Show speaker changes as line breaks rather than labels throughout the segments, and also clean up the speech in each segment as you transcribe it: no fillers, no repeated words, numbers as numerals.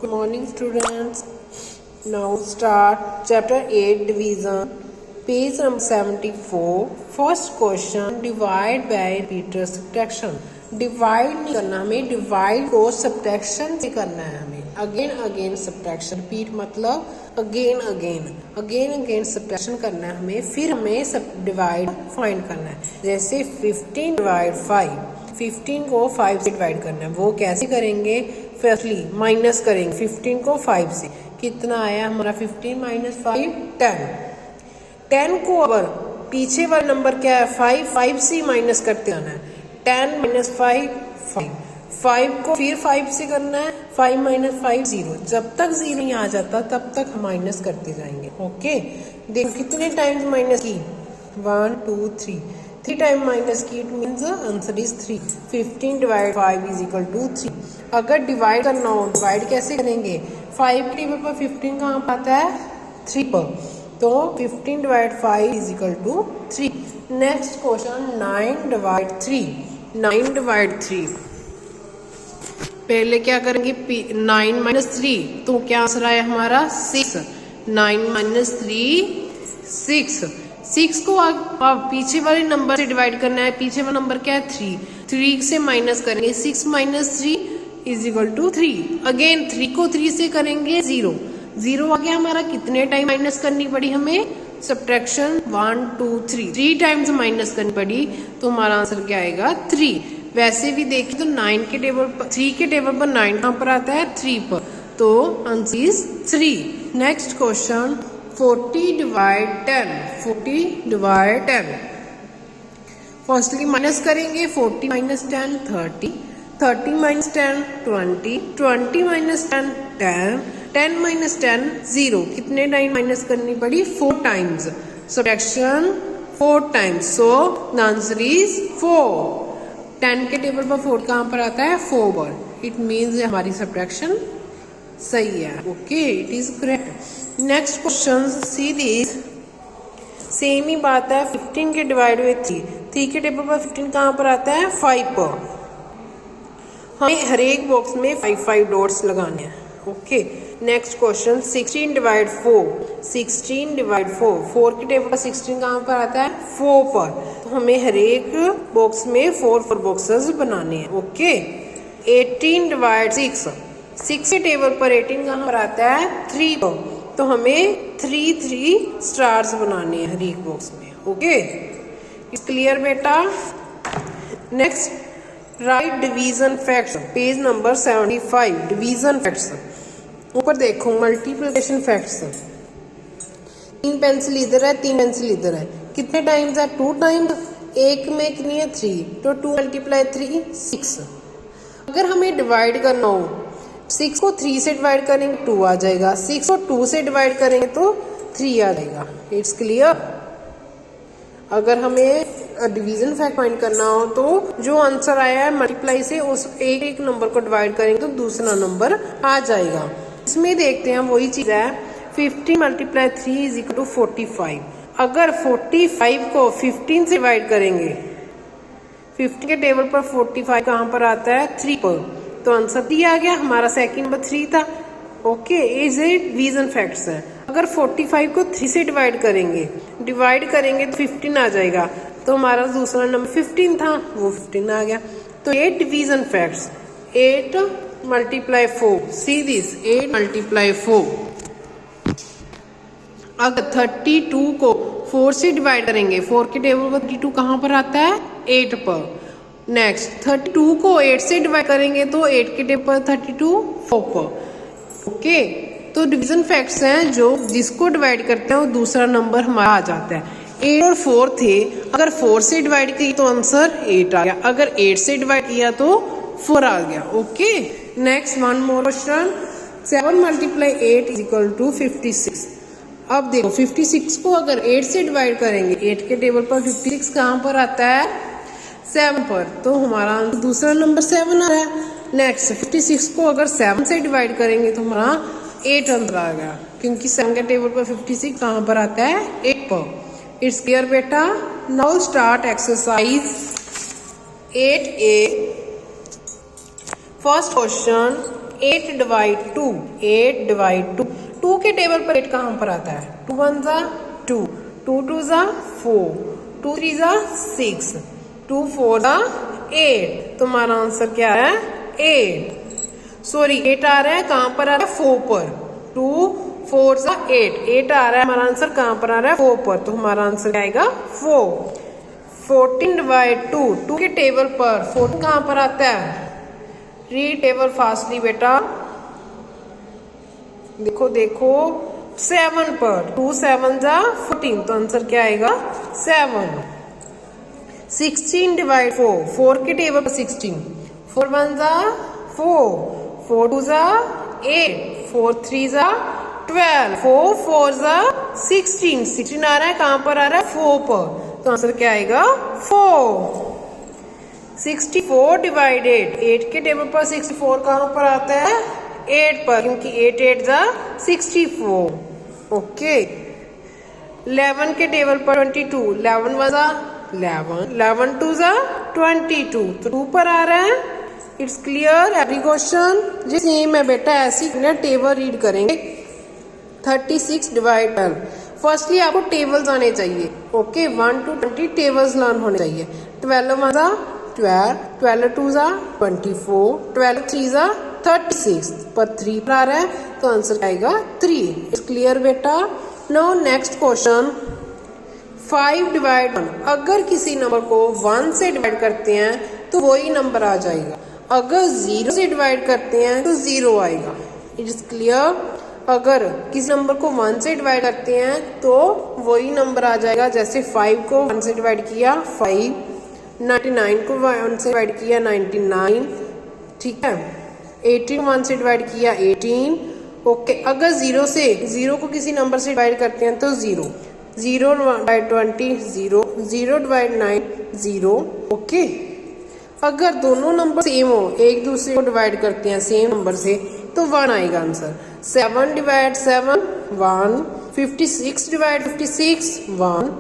Good morning students. Now start chapter 8 division, page number 74. First question, divide by repeated subtraction. Divide नहीं करना हमें, divide को subtraction से करना है हमें. अगेन अगेन सब्ट्रैक्शन, रिपीट मतलब अगेन अगेन सब्ट्रैक्शन करना है हमें. फिर हमें सब डिवाइड फाइंड करना है. जैसे 15 डिवाइड 5, 15 को 5 से डिवाइड करना है. वो कैसे करेंगे? फर्स्टली माइनस करेंगे 15 को 5 से. कितना आया हमारा? 15 माइनस 5 10. 10 को अगर पीछे वाला नंबर क्या है? 5 से माइनस करते आना है. 10 माइनस 5 5 को फिर 5 से करना है. 5 माइनस 5 0. जब तक 0 नहीं आ जाता तब तक हम माइनस करते जाएंगे. ओके, देखो कितने टाइम्स माइनस की? 1 2 3 टाइम माइनस की. It means answer is 3. 15 divide 5 is equal to 3. अगर डिवाइड करना हो, डिवाइड कैसे करेंगे? 5 के टेबल पर 15 कहाँ पर आता है? 3 पर. तो 15 divide 5 is equal to 3. Next question 9 divide 3. 9 divide 3, पहले क्या करेंगे? 9 माइनस 3, तो क्या आंसर आया हमारा? 6. 9 माइनस 3 6. 6 को आप पीछे वाले नंबर से डिवाइड करना है. पीछे वाला नंबर क्या है? 3. 3 से माइनस करेंगे. 6 minus 3 is equal to 3. Again 3 को 3 से करेंगे 0. 0 आ गया हमारा. कितने टाइम माइनस करनी पड़ी हमें? सब्ट्रैक्शन 1 2 3 टाइम्स माइनस करनी पड़ी. तो हमारा आंसर क्या आएगा? 3. वैसे भी देखिए तो 9 के टेबल पर 3 के टेबल पर 9 कहाँ पर आता है? 3 पर. तो answer is 3. Next question 40 divide 10. 40 divide 10. Firstly minus करेंगे. 40 माइनस 10 30. 30 माइनस 10 20. 20 माइनस 10 10. 10 माइनस 10 0. कितने टाइम माइनस करनी पड़ी? 4 times. Subtraction 4 times. So the answer is 4. 10 के टेबल पर 4 कहाँ पर आता है? 4 पर. इट मीन्स हमारी सब्ट्रैक्शन सही है. Okay, it is correct. Next question see this. Same ही बात है. 15 के डिवाइड हुए 3. 3 के टेबल पर 15 कहाँ पर आता है? 5 पर. हमें हर एक बॉक्स में 5 डॉट्स लगाने हैं. Okay, next question 16 divide 4. 16 divide 4. 4 के टेबल पर 16 कहाँ पर आता है? 4 पर. तो हमें हर एक बॉक्स में 4 बॉक्सेस बनाने हैं. Okay, 18 divide 6. 6 के टेबल पर 18 कहाँ पर आता है? 3 पर. तो हमें 3 स्टार्स बनाने हैं हर एक बॉक्स में. ओके, इट्स क्लियर बेटा. Next right division facts, page number 75. Division facts. ऊपर देखो मल्टीप्लिकेशन फैक्ट्स. 3 पेंसिल इधर है, 3 पेंसिल इधर है. कितने टाइम्स है? 2 टाइम्स. एक में कितनी है? 3. तो 2 मल्टीप्लाई 3 6. अगर हमें डिवाइड करना हो, 6 को 3 से डिवाइड करेंगे 2 आ जाएगा. 6 को 2 से डिवाइड करेंगे तो 3 आ जाएगा. It's clear. अगर हमें डिवीजन फैक्ट फाइंड करना हो तो जो आंसर आया है मल्टीप्लाई से उस एक नंबर को डिवाइड करेंगे तो दूसरा नंबर आ जाएगा. इसमें देखते हैं वही चीज है. 15 मल्टीप्लाई 3 इज इक्वल टू 45. अगर 45 को 15 से डिवाइड करेंगे, 15 के टेबल पर 45 कहाँ पर आता है? 3 पर. तो आंसर 3 आ गया हमारा. सेकंड नंबर 3 था. Okay, is A division facts है. अगर 45 को 3 से डिवाइड करेंगे तो 15 आ जाएगा. तो हमारा दूसरा नंबर 15 था, वो 15 आ गया. तो 8 division facts. 8 multiply 4. See this 8 multiply 4. अगर 32 को 4 से डिवाइड करेंगे, 4 के टेबल पर 32 कहाँ पर आता है? 8 पर. नेक्स्ट 32 को 8 से डिवाइड करेंगे तो 8 के टेबल पर 32 4 पर. ओके, तो डिवीजन फैक्ट्स हैं जो जिसको डिवाइड करते हैं वो दूसरा नंबर हमारा आ जाता है. 8 और 4 थे. अगर 4 से डिवाइड किया तो आंसर 8 आ गया. अगर 8 से डिवाइड किया तो 4 आ गया. Okay, next one more question. 7 multiply 8 is equal to 56. अब देखो 56 को अगर 8 से डिवाइड करेंगे, 8 के टेबल पर 56 कहाँ पर आता है? 7 पर. तो हमारा दूसरा नंबर 7 आ रहा है. नेक्स्ट 56 को अगर 7 से डिवाइड करेंगे तो हमारा 8 आंसर आ गया, क्योंकि 7 के टेबल पर 56 कहाँ पर आता है? 8 पर. इट्स क्लियर बेटा. Now start exercise 8A. First question 8 divide 2, 8 divide 2, 2 के टेबल पर 8 कहाँ पर आता है? 2 1 जा 2, 2 2 जा 4, 2 3 जा 6, 2 4 जा 8। तुम्हारा आंसर क्या है? 8। सॉरी 8 आ रहा है, कहाँ पर आ रहा है? 4 पर। 2 4 जा 8, 8 आ रहा है, हमारा आंसर कहाँ पर आ रहा है? 4 पर। तो हमारा आंसर क्या आएगा? 4। 14 डिवाइड 2, 2 के टेबल पर 14 कहाँ पर आता है? रीड टेबल फास्टली बेटा, देखो देखो 7 पर। 2 7 जा 14, तो आंसर क्या आएगा? 7। 16 डिवाइड 4, 4 के टेबल पर 16, 4 1 जा 4, 4 2 जा 8, 4 3 जा 12, 4 4 जा 16, 16 आ रहा है, कहाँ पर आ रहा है? 4 पर। तो आंसर क्या आएगा? 4। 64 डिवाइडेड, 8 के टेबल पर 64 कहाँ पर आता है? 8 पर, क्योंकि 8 8 जा 64। ओके। 11 के टेबल पर 22, 11 1 जा 11, 11 2 जा 22, तो 2 पर आ रहा है। It's clear every question? जी सेम है बेटा, ऐसी टेबल रीड करेंगे। 36 डिवाइड 12, फर्स्टली आपको टेबल्स आने चाहिए। ओके 1 to 20 टेबल्स लर्न होने चाहिए। 12 1 जा 12, 12 2 जा 24, 12 3 जा 36, पर 3 पर आ रहा है, तो आंसर आएगा 3। इट्स क्लियर बेटा? नाउ नेक्स्ट क्वेश्चन, 5 डिवाइड 1, अगर किसी नंबर को 1 से डिवाइड करते हैं तो वही नंबर आ जाएगा, अगर 0 से डिवाइड करते हैं तो 0 आएगा। It is clear? अगर किसी नंबर को 1 से डिवाइड करते हैं तो वही नंबर आ जाएगा। जैसे 5 को 1 से डिवाइड किया 5, 99 को 1 से डिवाइड किया 99, ठीक है। 18 को 1 से डिवाइड किया 18। ओके, अगर 0 को किसी नंबर से डिवाइड करते हैं तो 0, 0 डिवाइड 20 0, 0 डिवाइड 9 0। ओके, अगर दोनों नंबर सेम हो, एक दूसरे को डिवाइड करते हैं सेम नंबर से, तो 1 आएगा आंसर। 7 डिवाइड 7 1, 56 डिवाइड 56 1,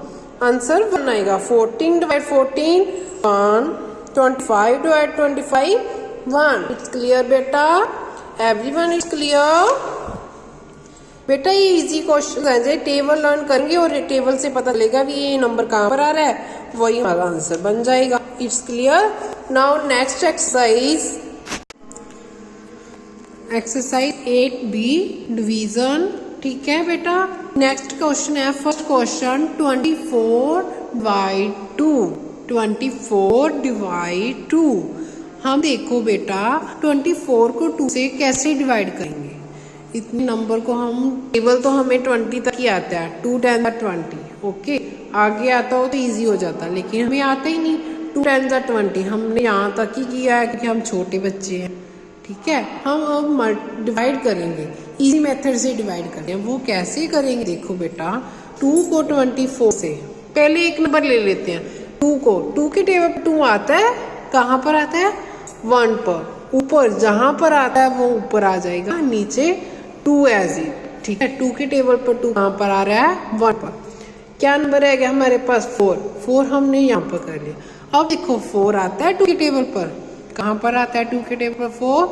आंसर 1 आएगा। 14 डिवाइड 14 1, 25 डिवाइड 25 1। इट्स क्लियर बेटा? Everyone it's clear? बेटा ये इजी क्वेश्चन है, जैसे टेबल लर्न करेंगे और टेबल से पता चलेगा कि ये नंबर कहाँ पर आ रहा है, वही हमारा आंसर बन जाएगा। It's clear? Now next exercise, exercise 8B division. ठीक है बेटा, नेक्स्ट क्वेश्चन है, फर्स्ट क्वेश्चन 24 डिवाइड 2, 24 डिवाइड 2। हम देखो बेटा 24 को 2 से कैसे डिवाइड करेंगे। इतने नंबर को हम, टेबल तो हमें 20 तक ही आता है, 2 10 20। ओके, आगे आता हो तो इजी हो जाता, लेकिन हमें आता ही नहीं। 2 10 20 हमने यहाँ तक ही किया है क्योंकि हम छोटे बच्चे हैं। ठीक है, हम अब डिवाइड करेंगे, इजी मेथड से डिवाइड करेंगे। वो कैसे करेंगे देखो बेटा, 2 को 24 से, पहले एक नंबर ले लेते हैं 2 को। 2 के टेबल पर 2 आता है, कहाँ पर आता है? 1 पर, ऊपर जहां पर आता है वो ऊपर आ जाएगा, नीचे 2 एज इट। ठीक है, 2 के टेबल पर 2 कहाँ पर आ रहा है? 1 पर। क्या नंबर है क्या हमारे पास? 4 हमने यहाँ पर कर लिया। अब देखो 4 आता है 2 के टेबल पर, कहाँ पर आता है 2 के टेबल पर? 4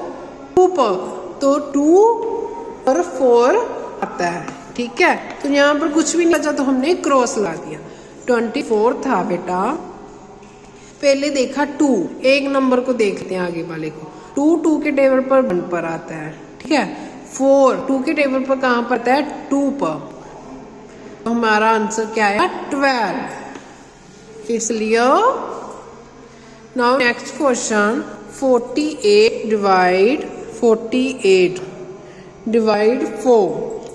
2 पर, तो 2 और 4 आता है। ठीक है, तो यहाँ पर कुछ भी नहीं बचा तो हमने क्रॉस ला दिया। 24 था बेटा, पहले देखा 2, एक नंबर को देखते हैं आगे वाले को। 2 के टेबल पर 1 पर आता है। ठीक है, 4 2 के टेबल पर कहाँ पर आता है? 2 पर। तो हमारा आंसर क्या आया? 12। इसलिए now next question 48 divide 48 divide 4।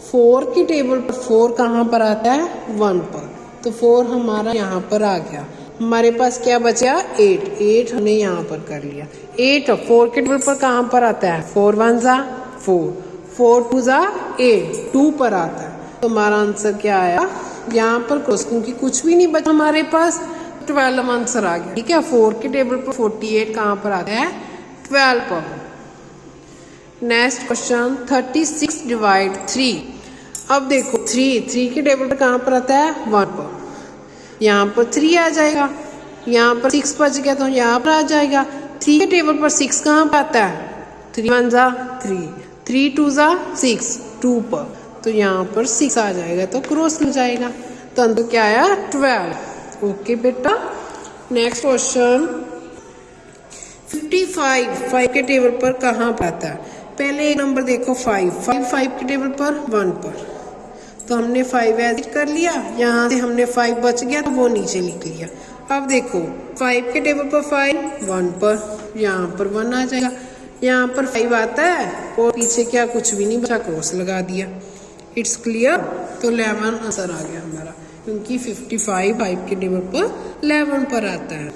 4 की टेबल पर 4 कहाँ पर आता है? 1 पर, तो 4 हमारा यहाँ पर आ गया। हमारे पास क्या बचा? 8 हमने यहाँ पर कर लिया। 8 4 के टेबल पर कहाँ पर आता है? 4 1 जा 4, 4 2 जा 8, 2 पर आता है। तो हमारा आंसर क्या आया? यहाँ पर क्रॉस, क्योंकि कुछ भी नहीं बचा हमारे पास, 12 आंसर आ गया। ठीक है, 4 के टेबल पर 48 कहाँ पर आता है? 12 पर। Next question 36 divide 3। अब देखो 3 के टेबल पर कहाँ पर आता है? 1 पर, यहाँ पर 3 आ जाएगा। यहाँ पर 6 बच गया तो यहाँ पर आ जाएगा। 3 के टेबल पर 6 कहाँ पर आता है? 3 1 जा 3, 3 2 जा 6, 2 पर, तो यहाँ पर 6 आ जाएगा तो क्रॉस लग जाएगा। तो अंदर क्या आया 12। ओके बेटा, नेक्स्ट क्वेश्चन 55 5 के टेबल पर कहाँ पर आता है? पहले एक नंबर देखो 5 के टेबल पर 1 पर, तो हमने 5 एडिट कर लिया, यहाँ से हमने 5 बच गया तो वो नीचे लिख लिया। अब देखो 5 के टेबल पर 5 1 पर, यहाँ पर 1 आ जाएगा, यहाँ पर 5 आता है और पीछे क्या कुछ भी नहीं बचा, क्रॉस लगा दिया। It's clear. तो 11 आंसर आ गया हमारा, क्योंकि 55 5 के टेबल पर 11 पर आता है।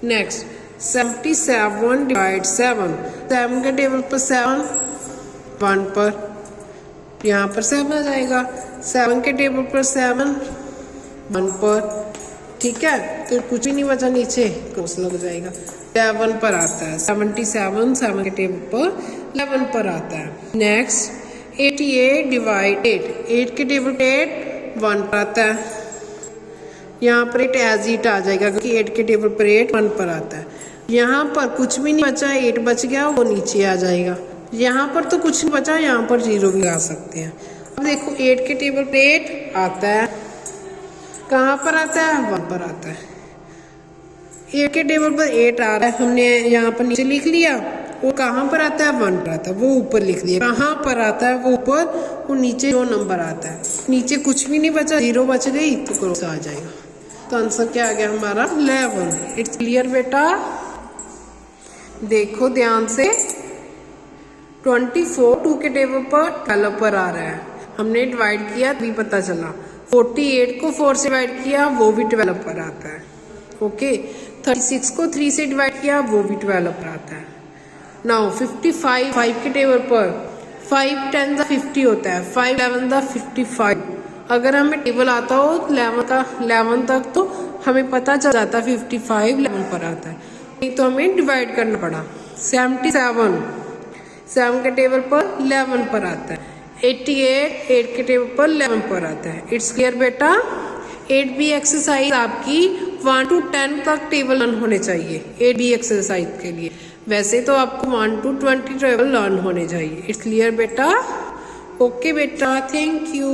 नेक्स्ट 77 डिवाइड 7, 7 के टेबल पर 7 1 पर, यहाँ पर 7 आ जाएगा। 7 के टेबल पर 7 1 पर, ठीक है, तो कुछ भी नहीं बचा, नीचे क्रॉस लग जाएगा। 11 पर आता है। 77 7 के टेबल पर 11 पर आता है। नेक्स्ट 88 डिवाइड 8, 8 के टेबल पर 8 1 पर आता है, यहाँ पर 8 एज इट आ जाएगा, क्योंकि 8 के टेबल पर 8 1 पर आता है। यहाँ पर कुछ भी नहीं बचा, 8 बच गया, वो नीचे आ जाएगा। यहाँ पर तो कुछ नहीं बचा, यहाँ पर 0 भी लगा सकते हैं। अब देखो 8 के टेबल पर 8 आता है, कहाँ पर आता है 1 पर आता है। 8 के टेबल पर 8 आ रहा है, हमने यहाँ पर नीचे लिख लिया। वो कहाँ पर आता है 1 पर आता है, वो ऊपर लिख दिया। कहाँ पर आता है वो ऊपर, वो नीचे 2 नंबर आता है, नीचे कुछ भी नहीं बचा, 0 बच गई तो क्रॉस आ जाएगा। तो आंसर क्या आ गया हमारा 11। इट्स क्लियर बेटा। देखो ध्यान से 24 2 के टेबल पर 12 पर आ रहा है, हमने डिवाइड किया तभी पता चला। 48 को 4 से डिवाइड किया, वो भी 12 पर आता है। ओके, 36 को 3 से डिवाइड किया, वो भी 12 पर आता है। नाउ 55 5 के टेबल पर 5 10 दा 50 होता है, 5 11 दा 55। अगर हमें टेबल आता हो 11 तक तो हमें पता चल जाता 55 11 पर आता है, नहीं तो हमें डिवाइड करना पड़ा। 77 7 के टेबल पर 11 पर आता है। 88 8 के टेबल पर 11 पर आता है। इट्स क्लियर बेटा। 8B एक्सरसाइज आपकी 1 to 10 तक टेबल लर्न होने चाहिए 8B एक्सरसाइज के लिए। वैसे तो आपको 1 to 20 टेबल लर्न होने चाहिए। इट्स क्लियर बेटा। ओके बेटा, थैंक यू।